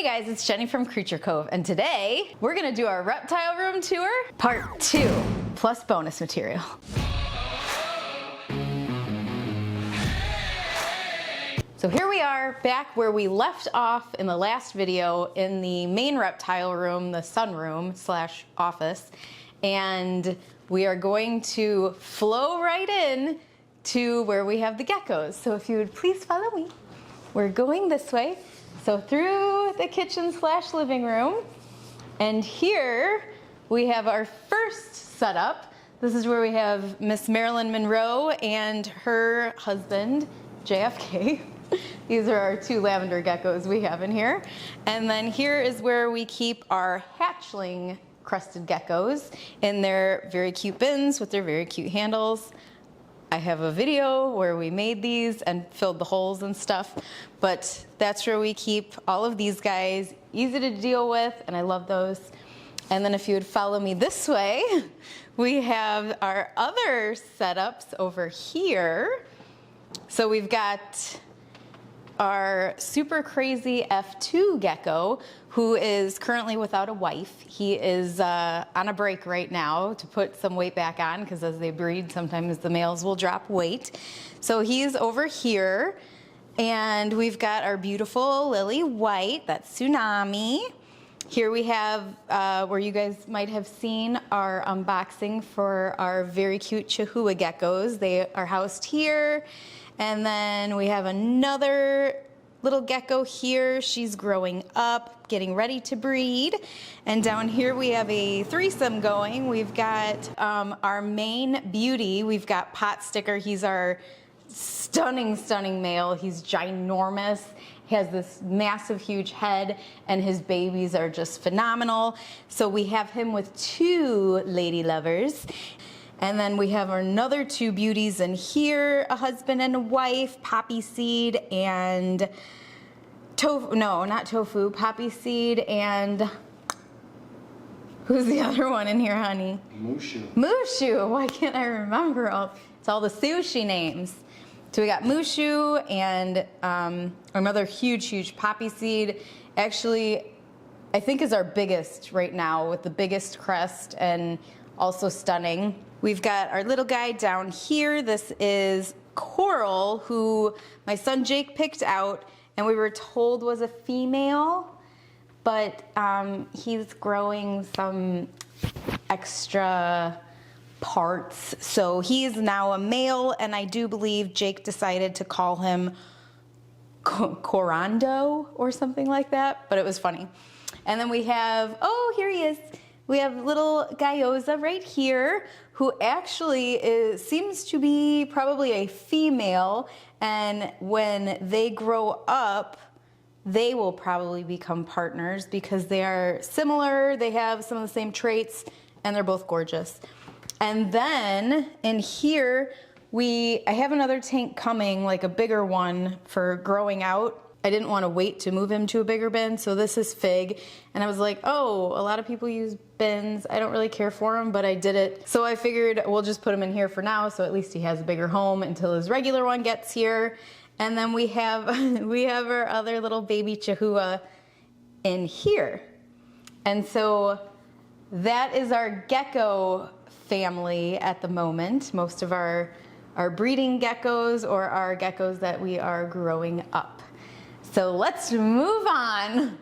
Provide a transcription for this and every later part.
Hey guys, it's Jenny from Creature Cove, and today we're gonna do our reptile room tour, part 2, plus bonus material. So here we are back where we left off in the last video in the main reptile room, the sunroom slash office, and we are going to flow right in to where we have the geckos. So if you would please follow me. We're going this way. So through the kitchen slash living room, and here we have our first setup. This is where we have Miss Marilyn Monroe and her husband, JFK. These are our 2 lavender geckos we have in here. And then here is where we keep our hatchling crested geckos in their very cute bins with their very cute handles. I have a video where we made these and filled the holes and stuff, but that's where we keep all of these guys, easy to deal with, and I love those. And then if you would follow me this way, we have our other setups over here. So we've got our super crazy F2 gecko, who is currently without a wife. He is on a break right now to put some weight back on, because as they breed, sometimes the males will drop weight. So he's over here, and we've got our beautiful lily white, that's Tsunami. Here we have, where you guys might have seen our unboxing for our very cute Chihuahua geckos. They are housed here. And then we have another little gecko here. She's growing up, getting ready to breed. And down here we have a threesome going. We've got our main beauty. We've got Pot Sticker. He's our stunning, stunning male. He's ginormous. He has this massive, huge head, and his babies are just phenomenal. So we have him with 2 lady lovers. And then we have another 2 beauties in here, a husband and a wife, Poppy Seed and Tofu, no, not Tofu, Poppy Seed and, who's the other one in here, honey? Mushu. Mushu, why can't I remember all, it's all the sushi names. So we got Mushu and another huge, huge Poppy Seed. Actually, I think is our biggest right now, with the biggest crest and also stunning. We've got our little guy down here. This is Coral, who my son Jake picked out, and we were told was a female, but he's growing some extra parts. So he is now a male, and I do believe Jake decided to call him Corando or something like that, but it was funny. And then we have, oh, here he is. We have little Gyoza right here, who actually seems to be probably a female, and when they grow up, they will probably become partners because they are similar, they have some of the same traits, and they're both gorgeous. And then in here, I have another tank coming, like a bigger one for growing out. I didn't want to wait to move him to a bigger bin, so this is Fig. And I was like, oh, a lot of people use bins. I don't really care for them, but I did it. So I figured we'll just put him in here for now, so at least he has a bigger home until his regular one gets here. And then we have our other little baby Chihuahua in here. And so that is our gecko family at the moment. Most of our breeding geckos or our geckos that we are growing up. So let's move on.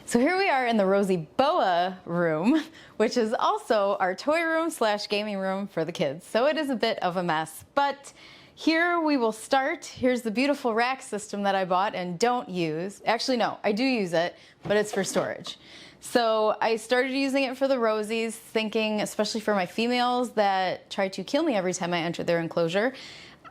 So here we are in the Rosy Boa room, which is also our toy room slash gaming room for the kids. So it is a bit of a mess, but here we will start. Here's the beautiful rack system that I bought and don't use. Actually, no, I do use it, but it's for storage. So I started using it for the Rosies, thinking, especially for my females that try to kill me every time I enter their enclosure,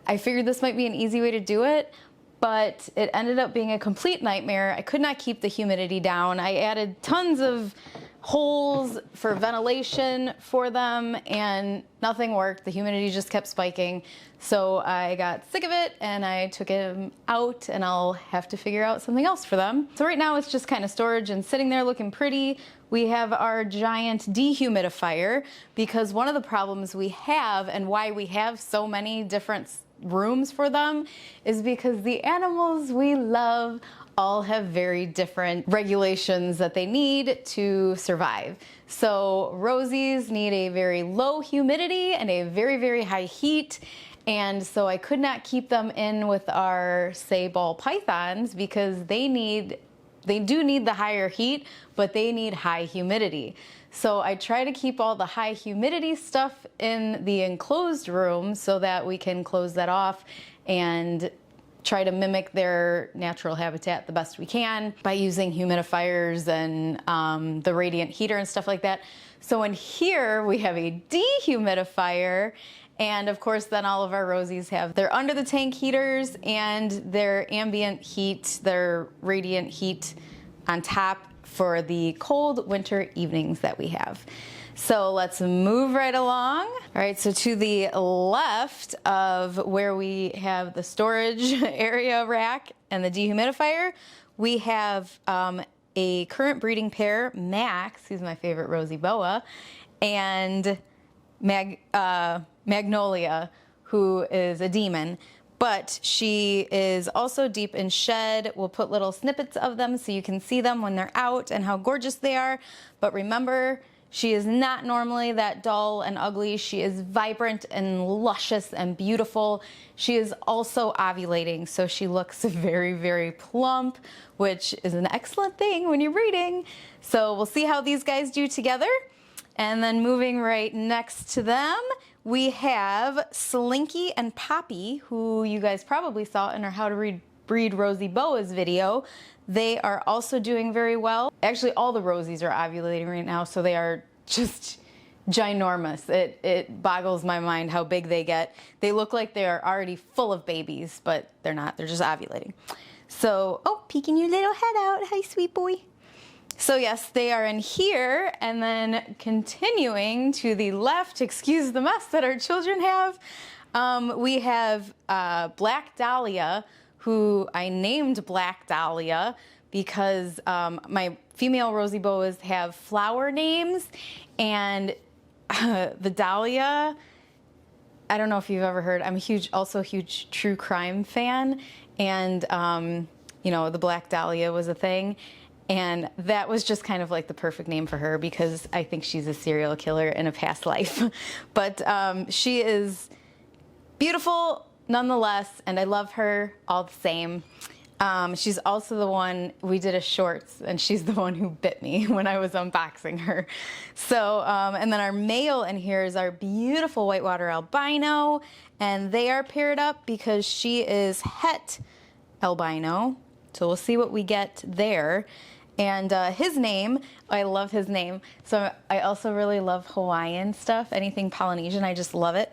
I figured this might be an easy way to do it, but it ended up being a complete nightmare. I could not keep the humidity down. I added tons of holes for ventilation for them, and nothing worked. The humidity just kept spiking. So I got sick of it and I took him out, and I'll have to figure out something else for them. So right now it's just kind of storage and sitting there looking pretty. We have our giant dehumidifier, because one of the problems we have and why we have so many different rooms for them is because the animals we love all have very different regulations that they need to survive. So Rosies need a very low humidity and a very, very high heat. And so I could not keep them in with our, say, ball pythons because they do need the higher heat, but they need high humidity. So I try to keep all the high humidity stuff in the enclosed room so that we can close that off and try to mimic their natural habitat the best we can by using humidifiers and the radiant heater and stuff like that. So in here we have a dehumidifier, and of course then all of our Rosies have their under the tank heaters and their ambient heat, their radiant heat on top for the cold winter evenings that we have. So let's move right along. All right, so to the left of where we have the storage area rack and the dehumidifier, we have a current breeding pair, Max, who's my favorite Rosy Boa, and Magnolia, who is a demon. But she is also deep in shed. We'll put little snippets of them so you can see them when they're out and how gorgeous they are. But remember, she is not normally that dull and ugly. She is vibrant and luscious and beautiful. She is also ovulating, so she looks very, very plump, which is an excellent thing when you're breeding. So we'll see how these guys do together. And then moving right next to them, we have Slinky and Poppy, who you guys probably saw in our How to Breed Rosy Boas video. They are also doing very well. Actually, all the Rosies are ovulating right now, so they are just ginormous. It boggles my mind how big they get. They look like they are already full of babies, but they're not. They're just ovulating. So, oh, peeking your little head out. Hi, sweet boy. So yes, they are in here, and then continuing to the left, excuse the mess that our children have, we have Black Dahlia, who I named Black Dahlia because my female Rosy Boas have flower names, and the Dahlia, I don't know if you've ever heard, I'm also a huge true crime fan, and you know, the Black Dahlia was a thing. And that was just kind of like the perfect name for her because I think she's a serial killer in a past life. But she is beautiful nonetheless, and I love her all the same. She's also the one, we did a shorts, and she's the one who bit me when I was unboxing her. So, and then our male in here is our beautiful whitewater albino, and they are paired up because she is het albino. So we'll see what we get there. And his name, I love his name. So I also really love Hawaiian stuff, anything Polynesian, I just love it.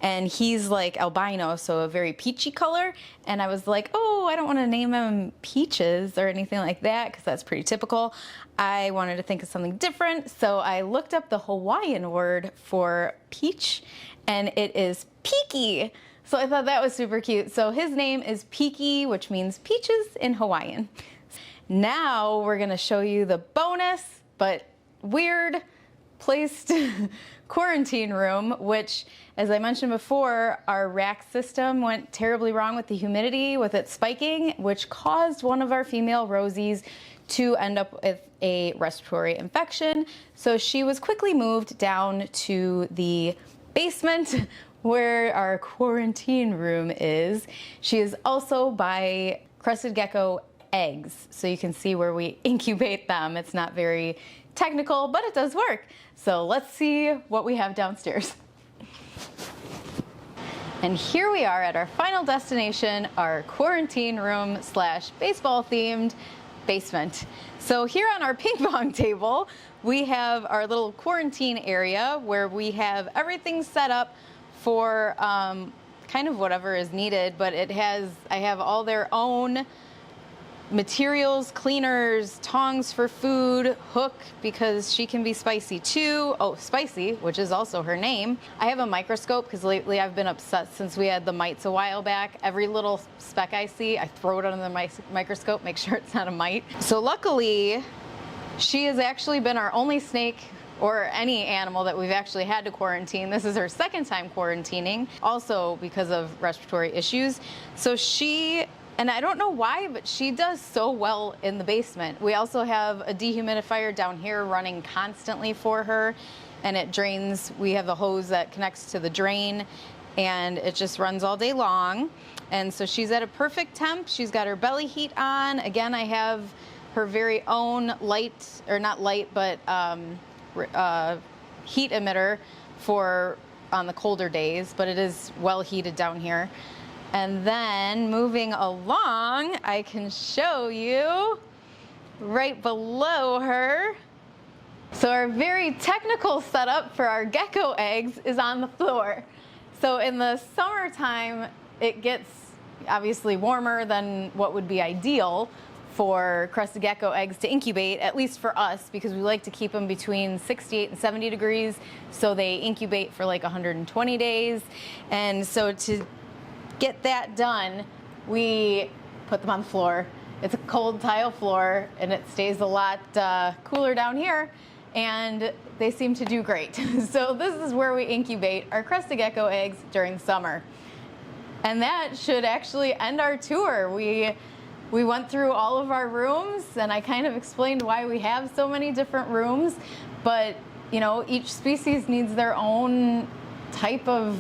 And he's like albino, so a very peachy color. And I was like, oh, I don't want to name him Peaches or anything like that because that's pretty typical. I wanted to think of something different. So I looked up the Hawaiian word for peach, and it is Piki. So I thought that was super cute. So his name is Piki, which means peaches in Hawaiian. Now we're gonna show you the bonus, but weird placed quarantine room, which, as I mentioned before, our rack system went terribly wrong with the humidity, with it spiking, which caused one of our female Rosies to end up with a respiratory infection. So she was quickly moved down to the basement where our quarantine room is. She is also by Crested Gecko eggs, so you can see where we incubate them. It's not very technical, but it does work. So let's see what we have downstairs. And here we are at our final destination, our quarantine room slash baseball themed basement. So here on our ping pong table, we have our little quarantine area where we have everything set up for kind of whatever is needed, but I have all their own materials, cleaners, tongs for food, Hook because she can be spicy too. Oh, Spicy, which is also her name. I have a microscope because lately I've been upset since we had the mites a while back. Every little speck I see, I throw it under the microscope, make sure it's not a mite. So luckily, she has actually been our only snake or any animal that we've actually had to quarantine. This is her second time quarantining, also because of respiratory issues. So she, and I don't know why, but she does so well in the basement. We also have a dehumidifier down here running constantly for her, and it drains. We have a hose that connects to the drain, and it just runs all day long. And so she's at a perfect temp. She's got her belly heat on. Again, I have her very own light, or not light, but heat emitter for on the colder days, but it is well heated down here. And then moving along, I can show you right below her. So our very technical setup for our gecko eggs is on the floor. So in the summertime, it gets obviously warmer than what would be ideal for crested gecko eggs to incubate, at least for us, because we like to keep them between 68 and 70 degrees, so they incubate for like 120 days. And so to get that done, we put them on the floor. It's a cold tile floor, and it stays a lot cooler down here, and they seem to do great. So this is where we incubate our crested gecko eggs during summer. And that should actually end our tour. We went through all of our rooms, and I kind of explained why we have so many different rooms, but you know, each species needs their own type of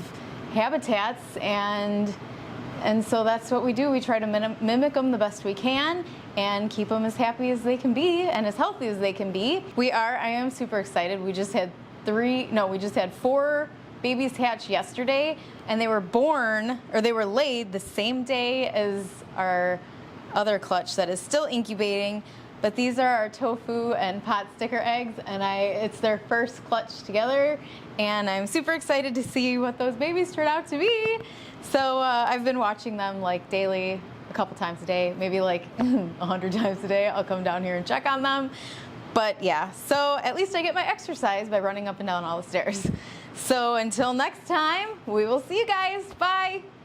habitats, and so that's what we do. We try to mimic them the best we can and keep them as happy as they can be and as healthy as they can be. I am super excited. We just had 4 babies hatch yesterday, and they were born, or they were laid the same day as our other clutch that is still incubating. But these are our tofu and pot sticker eggs, and it's their first clutch together, and I'm super excited to see what those babies turn out to be. So I've been watching them like daily, a couple times a day, maybe like 100 times a day. I'll come down here and check on them. But yeah, so at least I get my exercise by running up and down all the stairs. So until next time, we will see you guys. Bye.